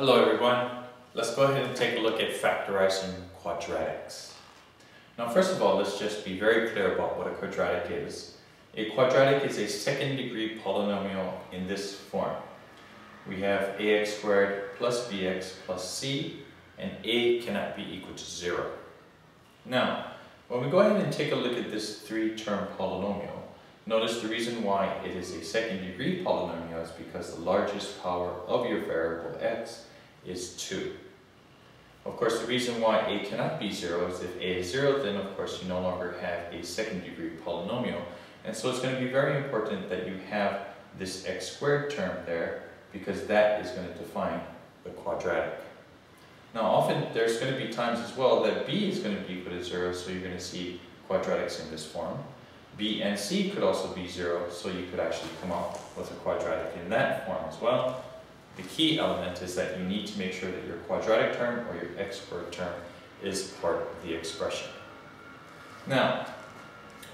Hello everyone. Let's go ahead and take a look at factorizing quadratics. Now first of all, let's just be very clear about what a quadratic is. A quadratic is a second degree polynomial in this form. We have ax squared plus bx plus c, and a cannot be equal to 0. Now, when we go ahead and take a look at this three-term polynomial, notice the reason why it is a second degree polynomial is because the largest power of your variable x is 2. Of course, the reason why a cannot be 0 is if a is 0, then of course you no longer have a second degree polynomial. And so it's going to be very important that you have this x squared term there, because that is going to define the quadratic. Now often there's going to be times as well that b is going to be equal to 0, so you're going to see quadratics in this form. B and c could also be 0, so you could actually come up with a quadratic in that form as well. The key element is that you need to make sure that your quadratic term or your x squared term is part of the expression. Now,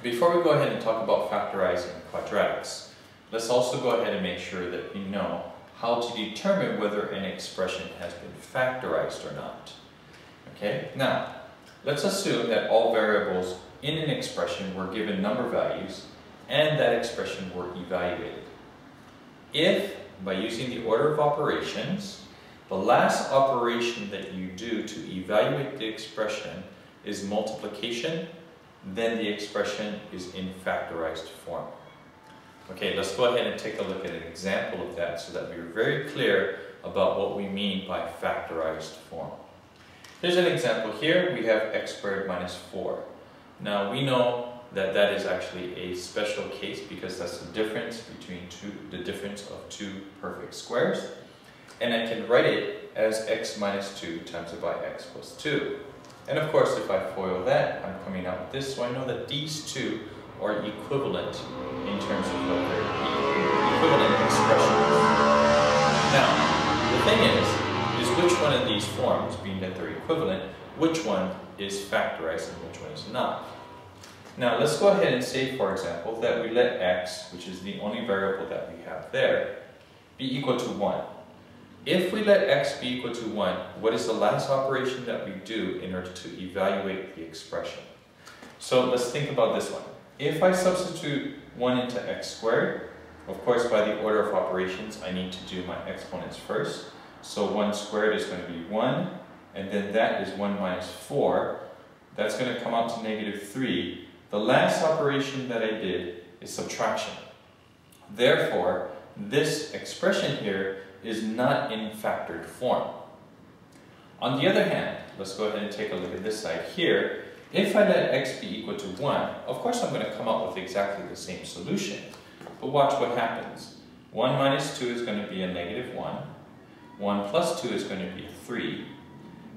before we go ahead and talk about factorizing quadratics, let's also go ahead and make sure that we know how to determine whether an expression has been factorized or not. Okay, now let's assume that all variables in an expression were given number values and that expression were evaluated. If, by using the order of operations, the last operation that you do to evaluate the expression is multiplication, then the expression is in factorized form. Okay, let's go ahead and take a look at an example of that so that we're very clear about what we mean by factorized form. Here's an example here. We have x squared minus 4. Now we know that that is actually a special case because that's the difference between the difference of two perfect squares. And I can write it as x minus 2 times by x plus 2. And of course, if I FOIL that, I'm coming out with this, so I know that these two are equivalent in terms of what their equivalent expressions. Now, the thing is which one of these forms, being that they're equivalent, which one is factorized and which one is not. Now let's go ahead and say, for example, that we let x, which is the only variable that we have there, be equal to 1. If we let x be equal to 1, what is the last operation that we do in order to evaluate the expression? So let's think about this one. If I substitute 1 into x squared, of course by the order of operations I need to do my exponents first. So 1 squared is going to be 1, and then that is 1 minus 4. That's going to come out to negative 3. The last operation that I did is subtraction. Therefore, this expression here is not in factored form. On the other hand, let's go ahead and take a look at this side here. If I let x be equal to 1, of course I'm going to come up with exactly the same solution. But watch what happens. 1 minus 2 is going to be a negative 1. 1 plus 2 is going to be a 3.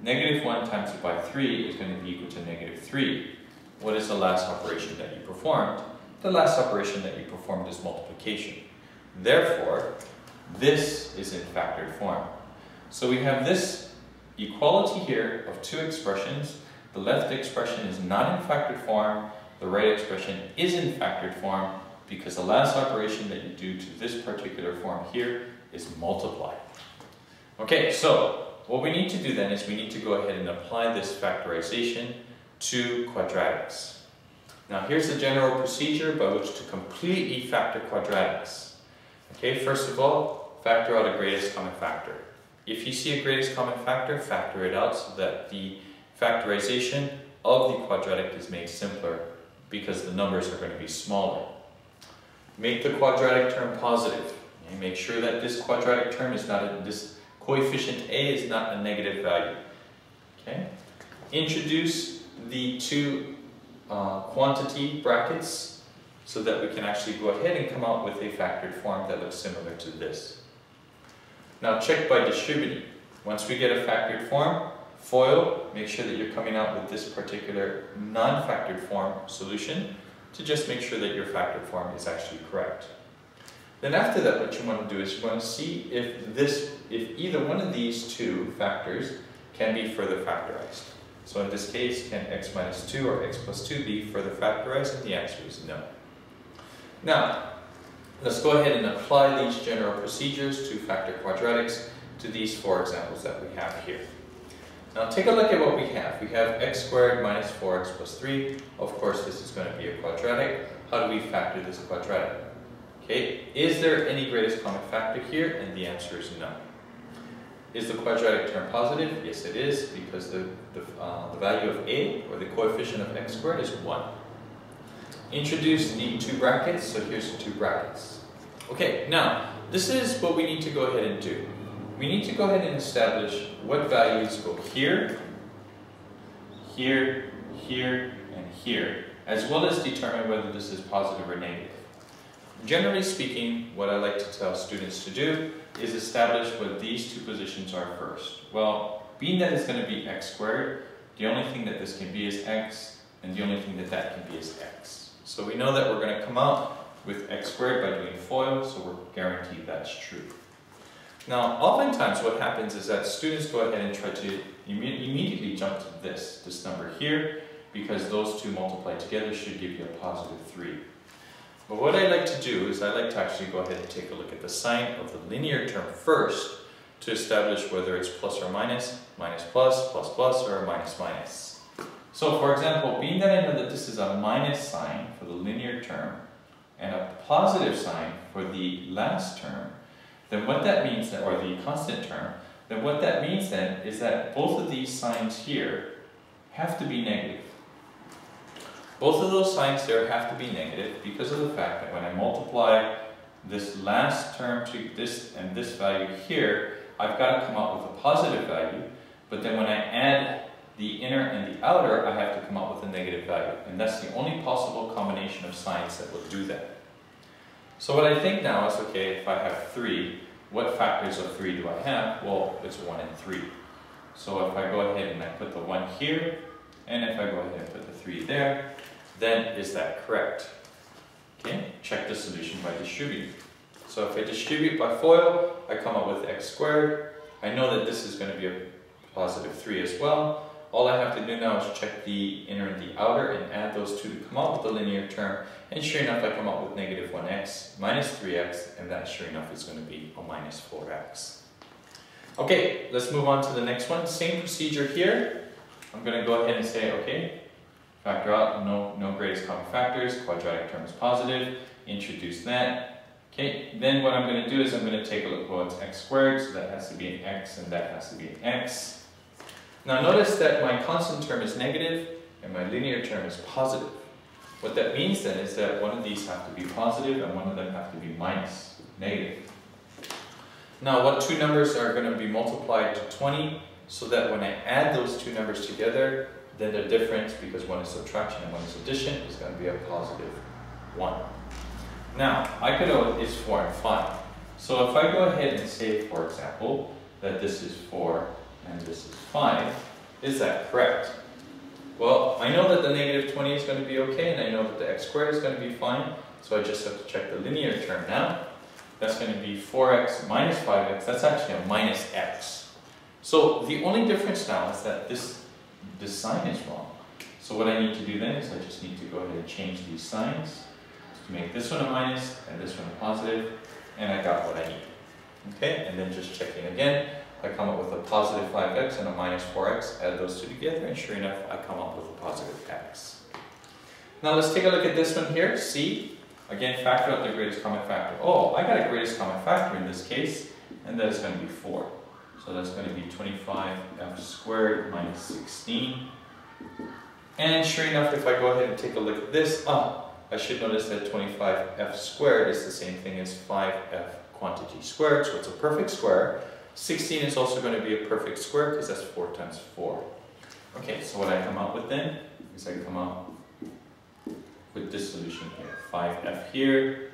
Negative 1 times by 3 is going to be equal to negative 3. What is the last operation that you performed? The last operation that you performed is multiplication. Therefore, this is in factored form. So we have this equality here of two expressions. The left expression is not in factored form. The right expression is in factored form because the last operation that you do to this particular form here is multiply. Okay, so what we need to do then is we need to go ahead and apply this factorization to quadratics. Now here's the general procedure by which to completely factor quadratics. Okay, first of all, factor out a greatest common factor. If you see a greatest common factor, factor it out so that the factorization of the quadratic is made simpler because the numbers are going to be smaller. Make the quadratic term positive. Okay, make sure that this quadratic term is not this coefficient a is not a negative value. Okay, introduce the two quantity brackets so that we can actually go ahead and come out with a factored form that looks similar to this. Now check by distributing. Once we get a factored form, FOIL, make sure that you're coming out with this particular non-factored form solution to just make sure that your factored form is actually correct. Then after that, what you want to do is you want to see if either one of these two factors can be further factorized. So in this case, can x minus 2 or x plus 2 be further factorized? And the answer is no. Now, let's go ahead and apply these general procedures to factor quadratics to these four examples that we have here. Now take a look at what we have. We have x squared minus 4x plus 3. Of course, this is going to be a quadratic. How do we factor this quadratic? Okay, is there any greatest common factor here? And the answer is no. Is the quadratic term positive? Yes, it is, because the value of a, or the coefficient of x squared, is 1. Introduce the two brackets, so here's the two brackets. Okay, now, this is what we need to go ahead and do. We need to go ahead and establish what values go here, here, here, and here, as well as determine whether this is positive or negative. Generally speaking, what I like to tell students to do is establish what these two positions are first. Well, being that it's going to be x squared, the only thing that this can be is x, and the only thing that that can be is x. So we know that we're going to come out with x squared by doing FOIL, so we're guaranteed that's true. Now, oftentimes what happens is that students go ahead and try to immediately jump to this number here, because those two multiplied together should give you a positive 3. But what I like to do is I like to actually go ahead and take a look at the sign of the linear term first to establish whether it's plus or minus, minus plus, plus plus, or minus minus. So for example, being that I know that this is a minus sign for the linear term and a positive sign for the last term, then what that means, or the constant term, then what that means then is that both of these signs here have to be negative. Both of those signs there have to be negative because of the fact that when I multiply this last term to this and this value here, I've got to come up with a positive value, but then when I add the inner and the outer, I have to come up with a negative value. And that's the only possible combination of signs that will do that. So what I think now is, okay, if I have 3, what factors of 3 do I have? Well, it's 1 and 3. So if I go ahead and I put the 1 here, and if I go ahead and put the 3 there, then is that correct? Okay, check the solution by distributing. So if I distribute by FOIL, I come up with x squared. I know that this is going to be a positive 3 as well. All I have to do now is check the inner and the outer and add those two to come up with the linear term. And sure enough, I come up with negative 1x minus 3x, and that sure enough is going to be a minus 4x. Okay, let's move on to the next one. Same procedure here. I'm going to go ahead and say, okay, factor out, no greatest common factors, quadratic term is positive, introduce that. Okay, then what I'm going to do is I'm going to take a look, well, it's x squared, so that has to be an x, and that has to be an x. Now notice that my constant term is negative, and my linear term is positive. What that means then is that one of these have to be positive, and one of them have to be minus, negative. Now what two numbers are going to be multiplied to 20, so that when I add those two numbers together, then the difference, because one is subtraction and one is addition, is going to be a positive 1. Now, I could know it's 4 and 5. So if I go ahead and say, for example, that this is 4 and this is 5, is that correct? Well, I know that the negative 20 is going to be okay, and I know that the x squared is going to be fine, so I just have to check the linear term now. That's going to be 4x minus 5x, that's actually a minus x. So the only difference now is that this sign is wrong. So what I need to do then is I just need to go ahead and change these signs to make this one a minus and this one a positive, and I got what I need. Okay, and then just checking again, I come up with a positive 5x and a minus 4x, add those two together, and sure enough, I come up with a positive x. Now let's take a look at this one here, C. Again, factor out the greatest common factor. Oh, I got a greatest common factor in this case, and that is going to be 4. So that's going to be 25f squared minus 16. And sure enough, if I go ahead and take a look at this, I should notice that 25f squared is the same thing as 5f quantity squared, so it's a perfect square. 16 is also going to be a perfect square because that's 4 times 4. Okay, so what I come up with then is I come up with this solution here. 5f here,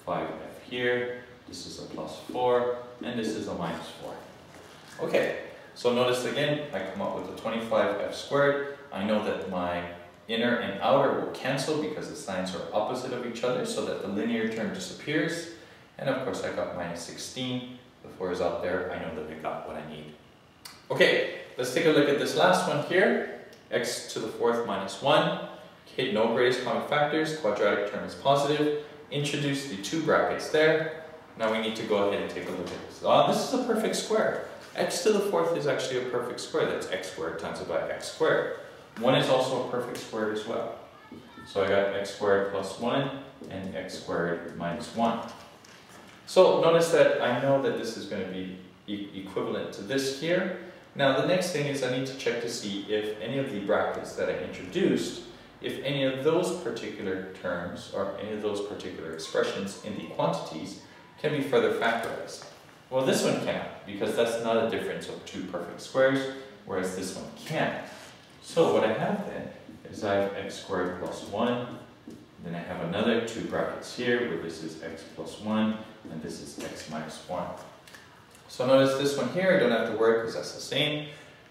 5f here, this is a plus 4, and this is a minus 4. Okay, so notice again, I come up with a 25f squared. I know that my inner and outer will cancel because the signs are opposite of each other, so that the linear term disappears. And of course I got minus 16. The 4 is out there. I know that I got what I need. Okay, let's take a look at this last one here. X to the 4th minus 1. Okay, no greatest common factors. Quadratic term is positive. Introduce the two brackets there. Now we need to go ahead and take a look at this. This is a perfect square. X to the fourth is actually a perfect square. That's x squared times by x squared. 1 is also a perfect square as well. So I got x squared plus 1 and x squared minus 1. So notice that I know that this is going to be equivalent to this here. Now the next thing is I need to check to see if any of the brackets that I introduced, if any of those particular terms or any of those particular expressions in the quantities can be further factorized. Well, this one can't, because that's not a difference of two perfect squares, whereas this one can. So what I have then is I have x squared plus 1, then I have another two brackets here where this is x plus 1 and this is x minus 1. So notice this one here, I don't have to worry because that's the same.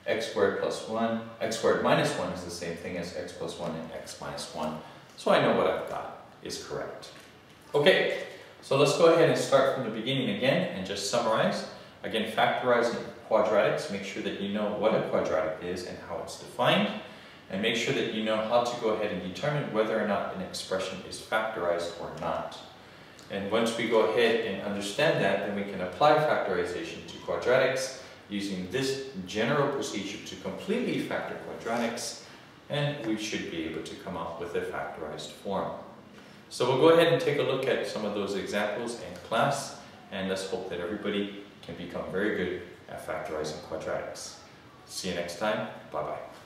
X squared plus 1, x squared minus 1 is the same thing as x plus 1 and x minus 1. So I know what I've got is correct. Okay, so let's go ahead and start from the beginning again and just summarize. Again, factorizing quadratics, make sure that you know what a quadratic is and how it's defined. And make sure that you know how to go ahead and determine whether or not an expression is factorized or not. And once we go ahead and understand that, then we can apply factorization to quadratics using this general procedure to completely factor quadratics, and we should be able to come up with a factorized form. So we'll go ahead and take a look at some of those examples in class, and let's hope that everybody can become very good at factorizing quadratics. See you next time. Bye-bye.